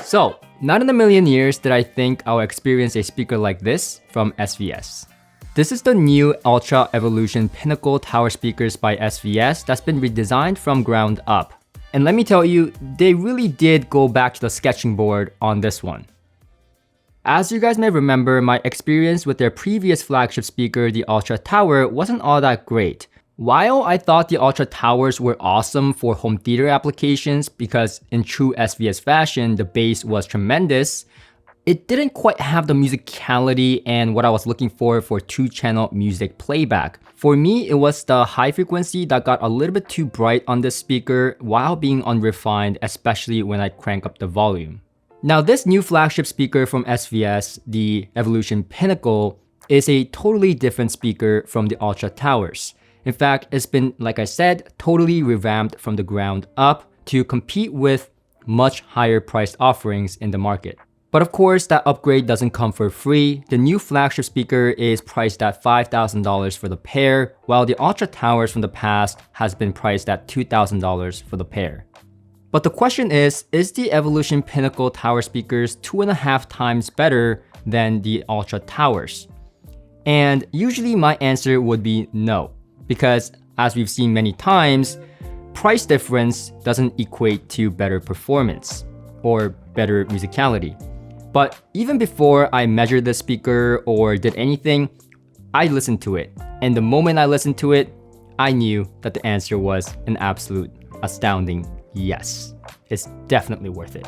So, not in a million years did I think I'll experience a speaker like this from SVS. This is the new Ultra Evolution Pinnacle tower speakers by SVS that's been redesigned from ground up. And let me tell you, they really did go back to the sketching board on this one. As you guys may remember, my experience with their previous flagship speaker, the Ultra Tower, wasn't all that great. While I thought the Ultra Towers were awesome for home theater applications because in true SVS fashion, the bass was tremendous, it didn't quite have the musicality and what I was looking for 2-channel music playback. For me, it was the high frequency that got a little bit too bright on this speaker while being unrefined, especially when I crank up the volume. Now, this new flagship speaker from SVS, the Evolution Pinnacle, is a totally different speaker from the Ultra Towers. In fact, it's been, like I said, totally revamped from the ground up to compete with much higher priced offerings in the market. But of course, that upgrade doesn't come for free. The new flagship speaker is priced at $5,000 for the pair, while the Ultra Towers from the past has been priced at $2,000 for the pair. But the question is the Evolution Pinnacle tower speakers 2.5 times better than the Ultra Towers? And usually my answer would be no, because as we've seen many times, price difference doesn't equate to better performance or better musicality. But even before I measured the speaker or did anything, I listened to it. And the moment I listened to it, I knew that the answer was an absolute astounding yes. It's definitely worth it.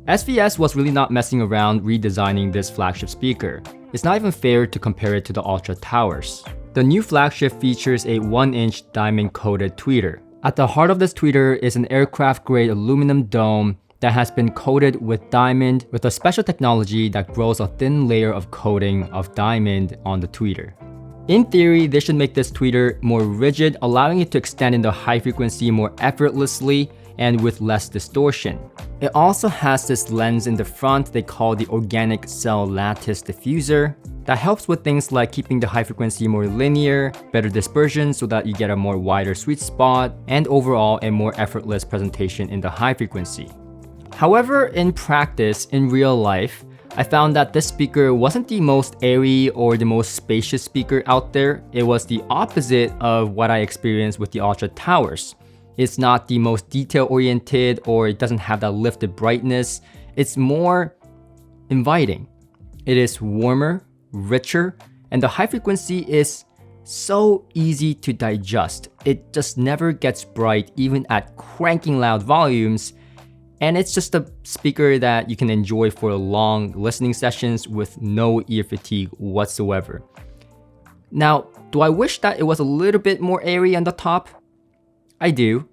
SVS was really not messing around redesigning this flagship speaker. It's not even fair to compare it to the Ultra Towers. The new flagship features a 1-inch diamond-coated tweeter. At the heart of this tweeter is an aircraft-grade aluminum dome that has been coated with diamond with a special technology that grows a thin layer of coating of diamond on the tweeter. In theory, this should make this tweeter more rigid, allowing it to extend in the high frequency more effortlessly and with less distortion. It also has this lens in the front they call the organic cell lattice diffuser that helps with things like keeping the high frequency more linear, better dispersion so that you get a more wider sweet spot, and overall a more effortless presentation in the high frequency. However, in practice, in real life, I found that this speaker wasn't the most airy or the most spacious speaker out there. It was the opposite of what I experienced with the Ultra Towers. It's not the most detail-oriented or it doesn't have that lifted brightness. It's more inviting. It is warmer, richer, and the high frequency is so easy to digest. It just never gets bright even at cranking loud volumes. And it's just a speaker that you can enjoy for long listening sessions with no ear fatigue whatsoever. Now, do I wish that it was a little bit more airy on the top? I do,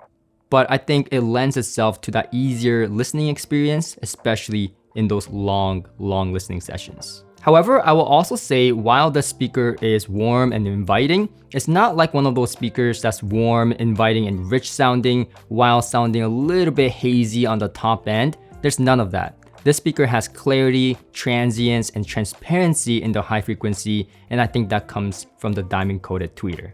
but I think it lends itself to that easier listening experience, especially in those long listening sessions. However, I will also say while the speaker is warm and inviting, it's not like one of those speakers that's warm, inviting, and rich sounding while sounding a little bit hazy on the top end. There's none of that. This speaker has clarity, transience, and transparency in the high frequency, and I think that comes from the diamond-coated tweeter.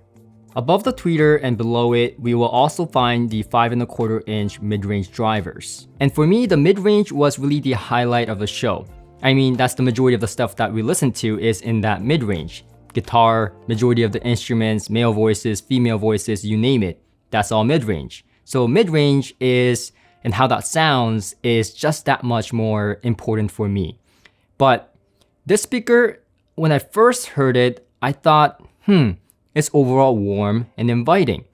Above the tweeter and below it, we will also find the 5.25-inch mid-range drivers. And for me, the mid-range was really the highlight of the show. I mean, that's the majority of the stuff that we listen to is in that mid-range. Guitar, majority of the instruments, male voices, female voices, you name it. That's all mid-range. So mid-range is, and how that sounds, is just that much more important for me. But this speaker, when I first heard it, I thought, it's overall warm and inviting.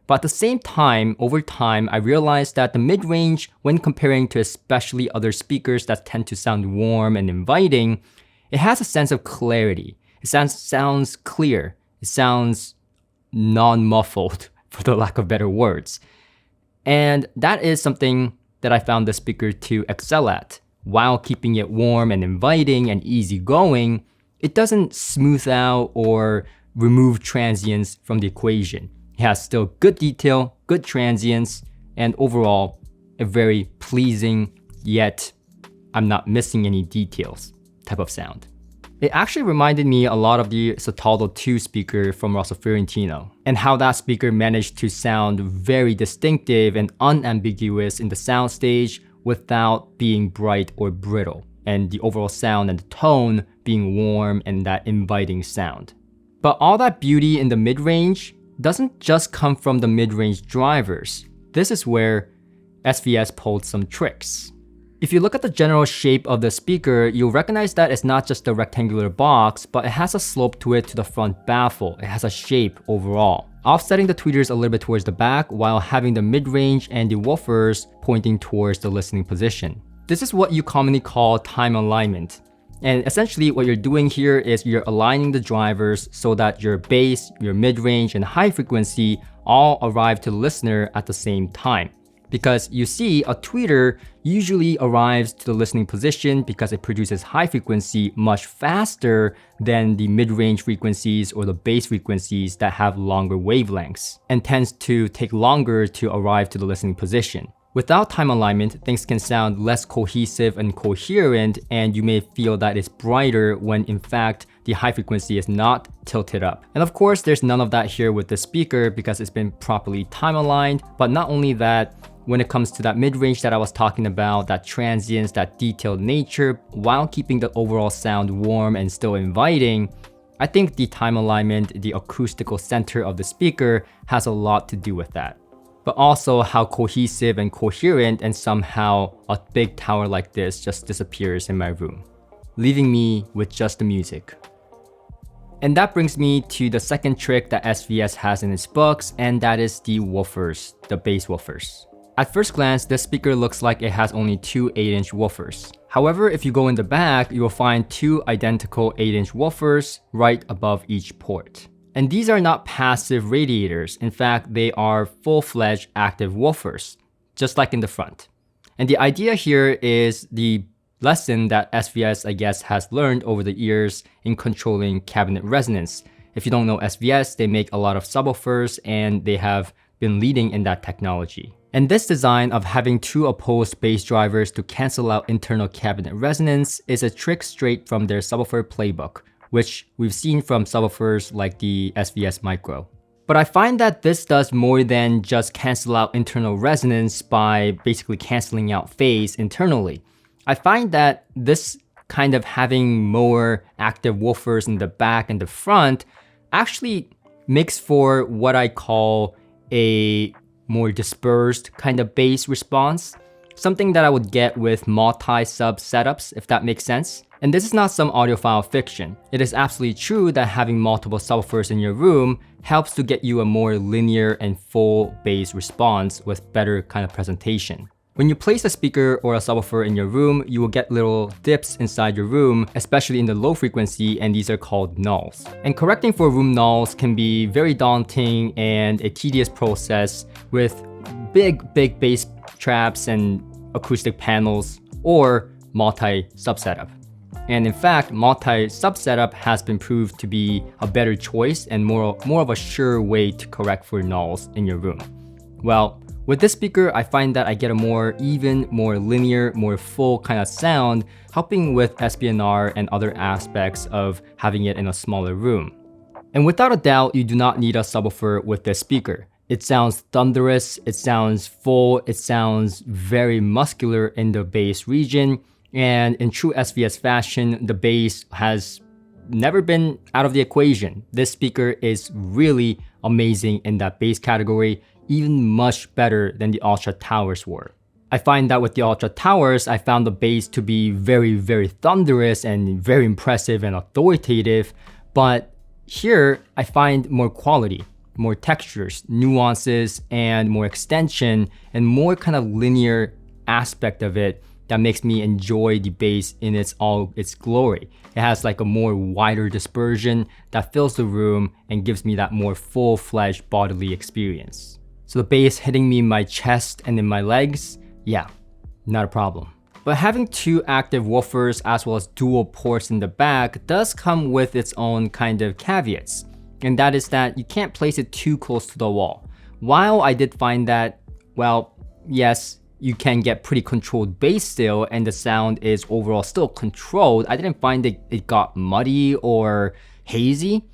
But at the same time, over time, I realized that the mid-range, when comparing to especially other speakers that tend to sound warm and inviting, it has a sense of clarity. It sounds clear. It sounds non-muffled, for the lack of better words. And that is something that I found the speaker to excel at. While keeping it warm and inviting and easygoing, it doesn't smooth out or remove transients from the equation. It has still good detail, good transients, and overall, a very pleasing, yet I'm not missing any details type of sound. It actually reminded me a lot of the Sotaldo 2 speaker from Russell Fiorentino, and how that speaker managed to sound very distinctive and unambiguous in the soundstage without being bright or brittle, and the overall sound and the tone being warm and that inviting sound. But all that beauty in the mid-range doesn't just come from the mid-range drivers. This is where SVS pulled some tricks. If you look at the general shape of the speaker, you'll recognize that it's not just a rectangular box, but it has a slope to it to the front baffle. It has a shape overall, offsetting the tweeters a little bit towards the back while having the mid-range and the woofers pointing towards the listening position. This is what you commonly call time alignment. And essentially what you're doing here is you're aligning the drivers so that your bass, your mid-range, and high frequency all arrive to the listener at the same time. Because you see, a tweeter usually arrives to the listening position because it produces high frequency much faster than the mid-range frequencies or the bass frequencies that have longer wavelengths, and tends to take longer to arrive to the listening position. Without time alignment, things can sound less cohesive and coherent, and you may feel that it's brighter when in fact the high frequency is not tilted up. And of course, there's none of that here with the speaker because it's been properly time aligned. But not only that, when it comes to that mid-range that I was talking about, that transience, that detailed nature, while keeping the overall sound warm and still inviting, I think the time alignment, the acoustical center of the speaker has a lot to do with that. But also how cohesive and coherent and somehow a big tower like this just disappears in my room, leaving me with just the music. And that brings me to the second trick that SVS has in its books, and that is the woofers, the bass woofers. At first glance, this speaker looks like it has only two 8-inch woofers. However, if you go in the back, you will find two identical 8-inch woofers right above each port. And these are not passive radiators. In fact, they are full-fledged active woofers, just like in the front. And the idea here is the lesson that SVS, I guess, has learned over the years in controlling cabinet resonance. If you don't know SVS, they make a lot of subwoofers and they have been leading in that technology. And this design of having two opposed bass drivers to cancel out internal cabinet resonance is a trick straight from their subwoofer playbook, which we've seen from subwoofers like the SVS Micro. But I find that this does more than just cancel out internal resonance by basically canceling out phase internally. I find that this kind of having more active woofers in the back and the front actually makes for what I call a more dispersed kind of bass response. Something that I would get with multi-sub setups, if that makes sense. And this is not some audiophile fiction. It is absolutely true that having multiple subwoofers in your room helps to get you a more linear and full bass response with better kind of presentation. When you place a speaker or a subwoofer in your room, you will get little dips inside your room, especially in the low frequency, and these are called nulls. And correcting for room nulls can be very daunting and a tedious process with big bass traps and acoustic panels or multi-sub setup. And in fact, multi-sub setup has been proved to be a better choice and more of a sure way to correct for nulls in your room. Well, with this speaker, I find that I get a more even, more linear, more full kind of sound, helping with SPNR and other aspects of having it in a smaller room. And without a doubt, you do not need a subwoofer with this speaker. It sounds thunderous, it sounds full, it sounds very muscular in the bass region. And in true SVS fashion, the bass has never been out of the equation. This speaker is really amazing in that bass category, even much better than the Ultra Towers were. I find that with the Ultra Towers, I found the bass to be very thunderous and very impressive and authoritative. But here, I find more quality, more textures, nuances, and more extension, and more kind of linear aspect of it that makes me enjoy the bass in all its glory. It has like a more wider dispersion that fills the room and gives me that more full-fledged bodily experience. So the bass hitting me in my chest and in my legs, yeah, not a problem. But having two active woofers as well as dual ports in the back does come with its own kind of caveats. And that is that you can't place it too close to the wall. While I did find that, well, yes, you can get pretty controlled bass still and the sound is overall still controlled, I didn't find it got muddy or hazy.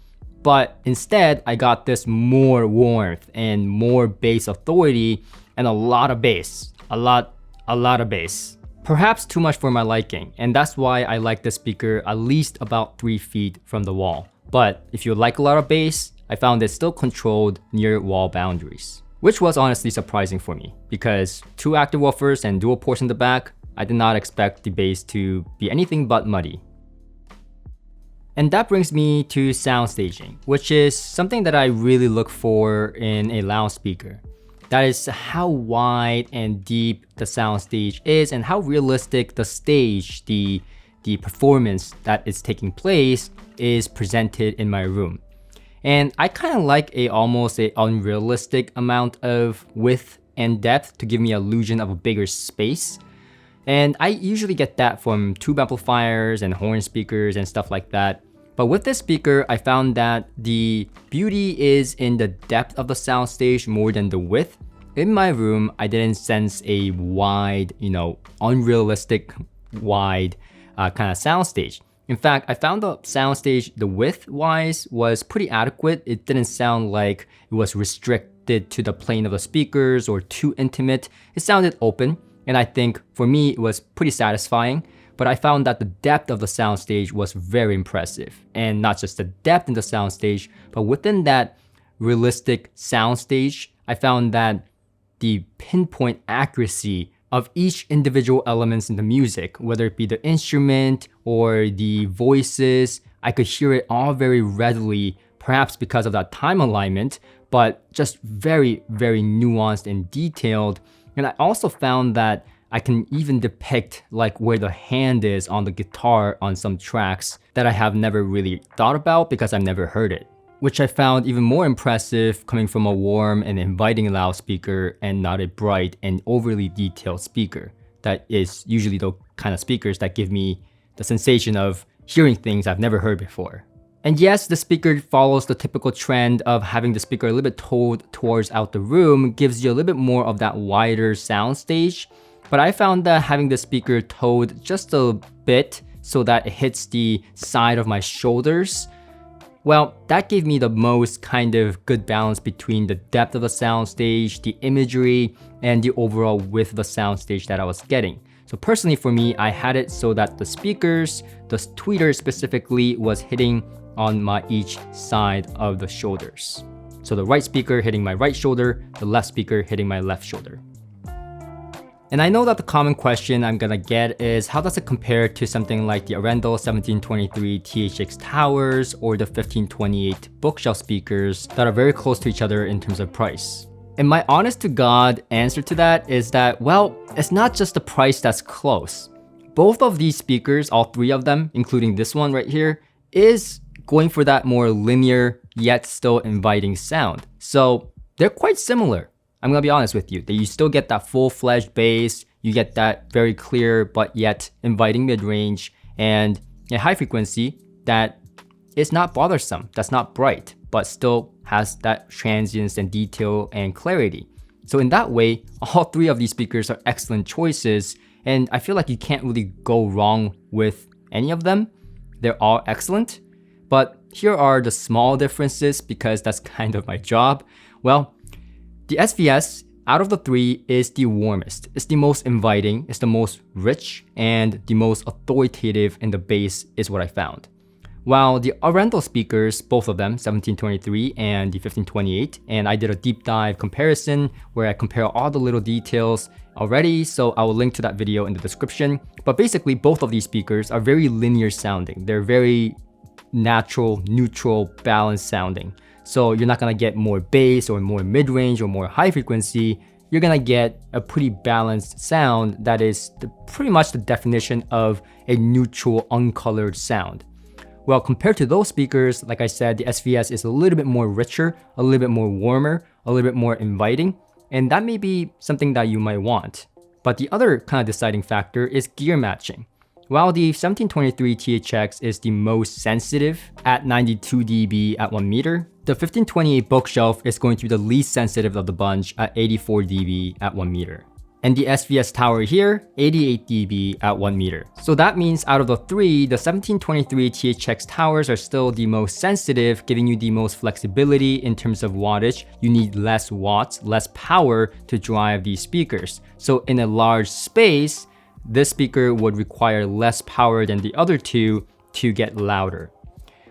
But instead, I got this more warmth and more bass authority and a lot of bass. A lot a lot of bass. Perhaps too much for my liking, and that's why I like this speaker at least about 3 feet from the wall. But if you like a lot of bass, I found it still controlled near wall boundaries, which was honestly surprising for me because 2 active woofers and dual ports in the back, I did not expect the bass to be anything but muddy. And that brings me to sound staging, which is something that I really look for in a lounge speaker. That is how wide and deep the sound stage is and how realistic the stage, the performance that is taking place is presented in my room. And I kind of like almost an unrealistic amount of width and depth to give me an illusion of a bigger space. And I usually get that from tube amplifiers and horn speakers and stuff like that. But with this speaker, I found that the beauty is in the depth of the soundstage more than the width. In my room, I didn't sense a wide, unrealistic wide kind of soundstage. In fact, I found the soundstage, the width-wise, was pretty adequate. It didn't sound like it was restricted to the plane of the speakers or too intimate. It sounded open, and I think for me, it was pretty satisfying. But I found that the depth of the soundstage was very impressive. And not just the depth in the soundstage, but within that realistic soundstage, I found that the pinpoint accuracy of each individual elements in the music, whether it be the instrument or the voices, I could hear it all very readily, perhaps because of that time alignment, but just very, very nuanced and detailed. And I also found that I can even depict like where the hand is on the guitar on some tracks that I have never really thought about because I've never heard it, which I found even more impressive coming from a warm and inviting loudspeaker and not a bright and overly detailed speaker. That is usually the kind of speakers that give me the sensation of hearing things I've never heard before. And yes, the speaker follows the typical trend of having the speaker a little bit towed towards out the room, gives you a little bit more of that wider sound stage. But I found that having the speaker towed just a bit so that it hits the side of my shoulders, well, that gave me the most kind of good balance between the depth of the soundstage, the imagery, and the overall width of the soundstage that I was getting. So personally for me, I had it so that the speakers, the tweeter specifically, was hitting on my each side of the shoulders. So the right speaker hitting my right shoulder, the left speaker hitting my left shoulder. And I know that the common question I'm gonna get is how does it compare to something like the Arendal 1723 THX towers or the 1528 bookshelf speakers that are very close to each other in terms of price? And my honest to God answer to that is that, well, it's not just the price that's close. Both of these speakers, all 3 of them, including this one right here, is going for that more linear yet still inviting sound. So they're quite similar. I'm gonna be honest with you, that you still get that full-fledged bass, you get that very clear but yet inviting mid-range, and a high frequency that is not bothersome, that's not bright, but still has that transience and detail and clarity. So in that way, all 3 of these speakers are excellent choices, and I feel like you can't really go wrong with any of them. They're all excellent, but here are the small differences because that's kind of my job. Well, the SVS, out of the 3, is the warmest. It's the most inviting, it's the most rich, and the most authoritative in the bass is what I found. While the Arendal speakers, both of them, 1723 and the 1528, and I did a deep dive comparison where I compare all the little details already, so I will link to that video in the description. But basically, both of these speakers are very linear sounding. They're very natural, neutral, balanced sounding. So you're not gonna get more bass or more mid-range or more high frequency. You're gonna get a pretty balanced sound that is pretty much the definition of a neutral, uncolored sound. Well, compared to those speakers, like I said, the SVS is a little bit more richer, a little bit more warmer, a little bit more inviting, and that may be something that you might want. But the other kind of deciding factor is gear matching. While the 1723 THX is the most sensitive at 92 dB at 1 meter, the 1528 bookshelf is going to be the least sensitive of the bunch at 84 dB at 1 meter. And the SVS tower here, 88 dB at 1 meter. So that means out of the three, the 1723 THX towers are still the most sensitive, giving you the most flexibility in terms of wattage. You need less watts, less power to drive these speakers. So in a large space, this speaker would require less power than the other two to get louder.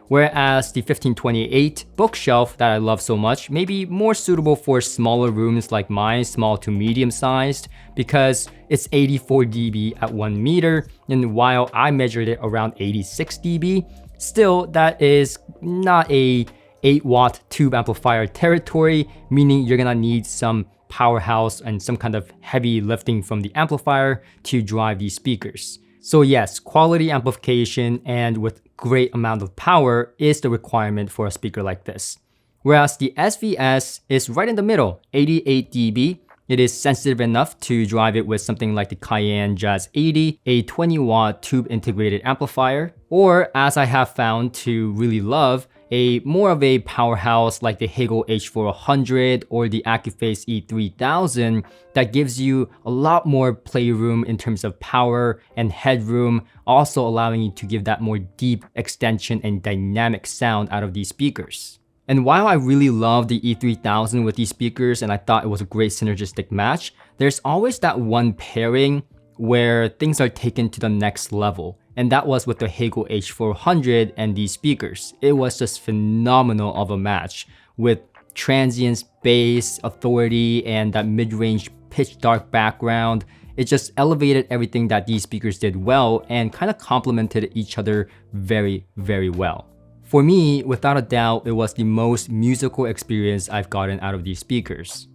Whereas the 1528 bookshelf that I love so much may be more suitable for smaller rooms like mine, small to medium sized, because it's 84 dB at 1 meter, and while I measured it around 86 dB, still that is not a 8-watt tube amplifier territory, meaning you're gonna need some powerhouse and some kind of heavy lifting from the amplifier to drive these speakers. So yes, quality amplification and with great amount of power is the requirement for a speaker like this. Whereas the SVS is right in the middle, 88 dB. It is sensitive enough to drive it with something like the Cayenne Jazz 80, a 20-watt tube integrated amplifier, or as I have found to really love, a more of a powerhouse like the Hegel H400 or the Accuphase E3000 that gives you a lot more playroom in terms of power and headroom, also allowing you to give that more deep extension and dynamic sound out of these speakers. And while I really love the E3000 with these speakers and I thought it was a great synergistic match, there's always that one pairing where things are taken to the next level. And that was with the Hegel H400 and these speakers. It was just phenomenal of a match with transients, bass, authority, and that mid-range pitch dark background. It just elevated everything that these speakers did well and kind of complemented each other very, very well. For me, without a doubt, it was the most musical experience I've gotten out of these speakers.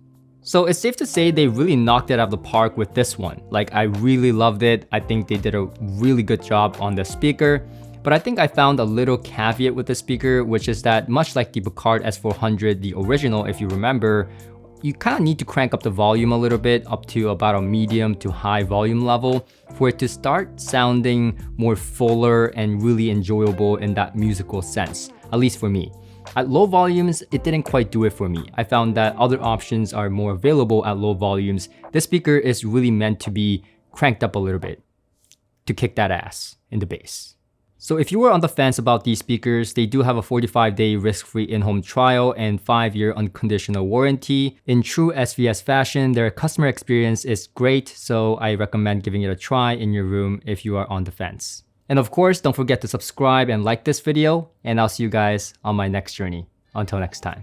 So it's safe to say they really knocked it out of the park with this one. Like, I really loved it. I think they did a really good job on the speaker. But I think I found a little caveat with the speaker, which is that much like the Picard S400, the original, if you remember, you kind of need to crank up the volume a little bit up to about a medium to high volume level for it to start sounding more fuller and really enjoyable in that musical sense, at least for me. At low volumes, it didn't quite do it for me. I found that other options are more available at low volumes. This speaker is really meant to be cranked up a little bit to kick that ass in the bass. So if you were on the fence about these speakers, they do have a 45-day risk-free in-home trial and 5-year unconditional warranty. In true SVS fashion, their customer experience is great, so I recommend giving it a try in your room if you are on the fence. And of course, don't forget to subscribe and like this video, and I'll see you guys on my next journey. Until next time.